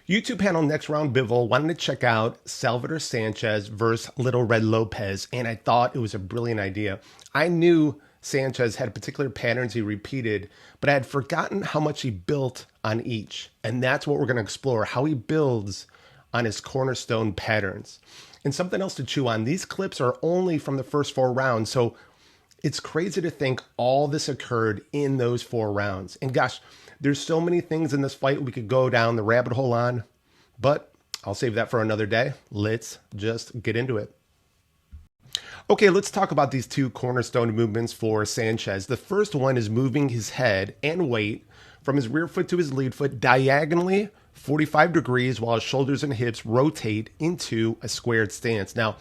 YouTube panel Next Round Bivol wanted to check out Salvador Sanchez versus Little Red Lopez, and I thought it was a brilliant idea. I knew Sanchez had particular patterns he repeated, but I had forgotten how much he built on each. And that's what we're going to explore, how he builds on his cornerstone patterns. And something else to chew on, these clips are only from the first 4 rounds, so it's crazy to think all this occurred in those 4 rounds. And gosh, there's so many things in this fight we could go down the rabbit hole on, but I'll save that for another day. Let's just get into it. Okay, let's talk about these 2 cornerstone movements for Sanchez. The first one is moving his head and weight from his rear foot to his lead foot diagonally 45 degrees while his shoulders and hips rotate into a squared stance. Now,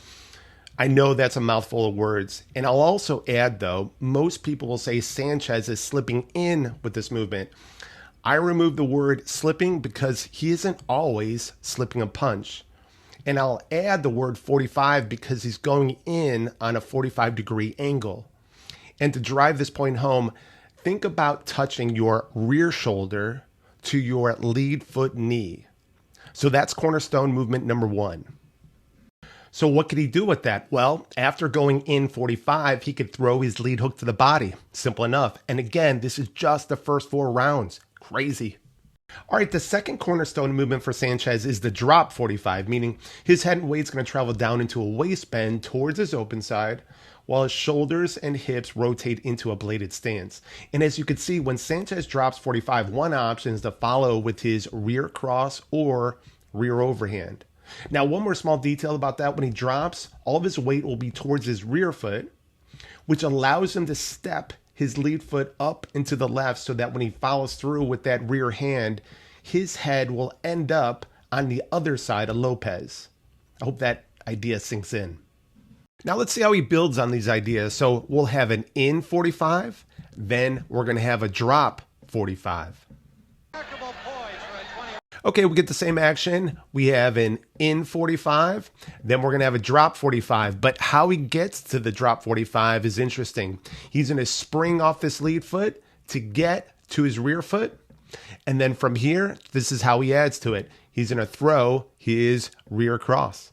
I know that's a mouthful of words. And I'll also add, though, most people will say Sanchez is slipping in with this movement. I remove the word slipping because he isn't always slipping a punch. And I'll add the word 45 because he's going in on a 45-degree angle. And to drive this point home, think about touching your rear shoulder to your lead foot knee. So that's cornerstone movement number 1. So what could he do with that? Well, after going in 45, he could throw his lead hook to the body. Simple enough. And again, this is just the first 4 rounds. Crazy. All right, the second cornerstone movement for Sanchez is the drop 45, meaning his head and weight's going to travel down into a waist bend towards his open side, while his shoulders and hips rotate into a bladed stance. And as you can see, when Sanchez drops 45, one option is to follow with his rear cross or rear overhand. Now, one more small detail about that, when he drops, all of his weight will be towards his rear foot, which allows him to step his lead foot up into the left so that when he follows through with that rear hand, his head will end up on the other side of Lopez. I hope that idea sinks in. Now let's see how he builds on these ideas. So we'll have an in 45, then we're going to have a drop 45. Okay, we get the same action. We have an in 45, then we're going to have a drop 45. But how he gets to the drop 45 is interesting. He's going to spring off this lead foot to get to his rear foot. And then from here, this is how he adds to it. He's going to throw his rear cross.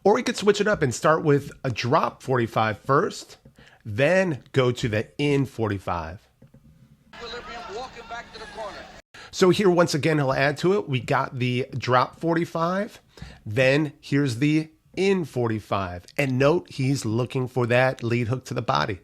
Or he could switch it up and start with a drop 45 first, then go to the in 45. So here, once again, he'll add to it. We got the drop 45. Then here's the in 45. And note, he's looking for that lead hook to the body.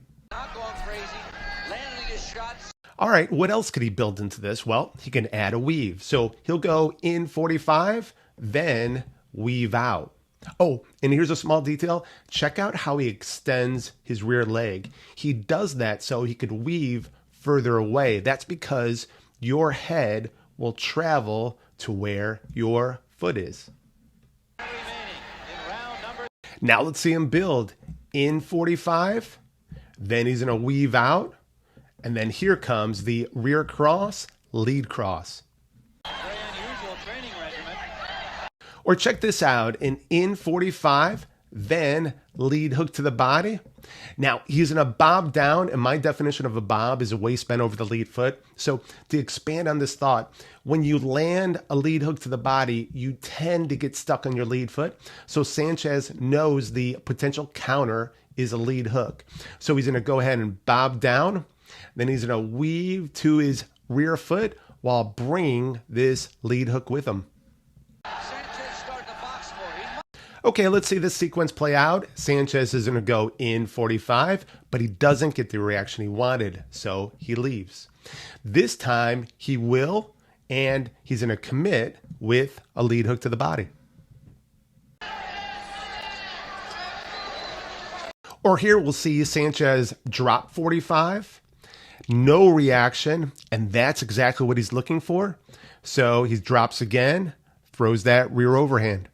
All right, what else could he build into this? Well, he can add a weave. So he'll go in 45, then weave out. Oh, and here's a small detail. Check out how he extends his rear leg. He does that so he could weave further away. That's because your head will travel to where your foot is. Now let's see him build in 45. Then he's going to weave out. And then here comes the rear cross, lead cross. Or check this out, an in 45, then lead hook to the body. Now, he's going to bob down, and my definition of a bob is a waist bend over the lead foot. So to expand on this thought, when you land a lead hook to the body, you tend to get stuck on your lead foot. So Sanchez knows the potential counter is a lead hook. So he's going to go ahead and bob down. Then he's going to weave to his rear foot while bringing this lead hook with him. Okay, let's see this sequence play out. Sanchez is going to go in 45, but he doesn't get the reaction he wanted, so he leaves. This time he will, and he's going to commit with a lead hook to the body. Or here we'll see Sanchez drop 45, no reaction, and that's exactly what he's looking for. So he drops again, throws that rear overhand.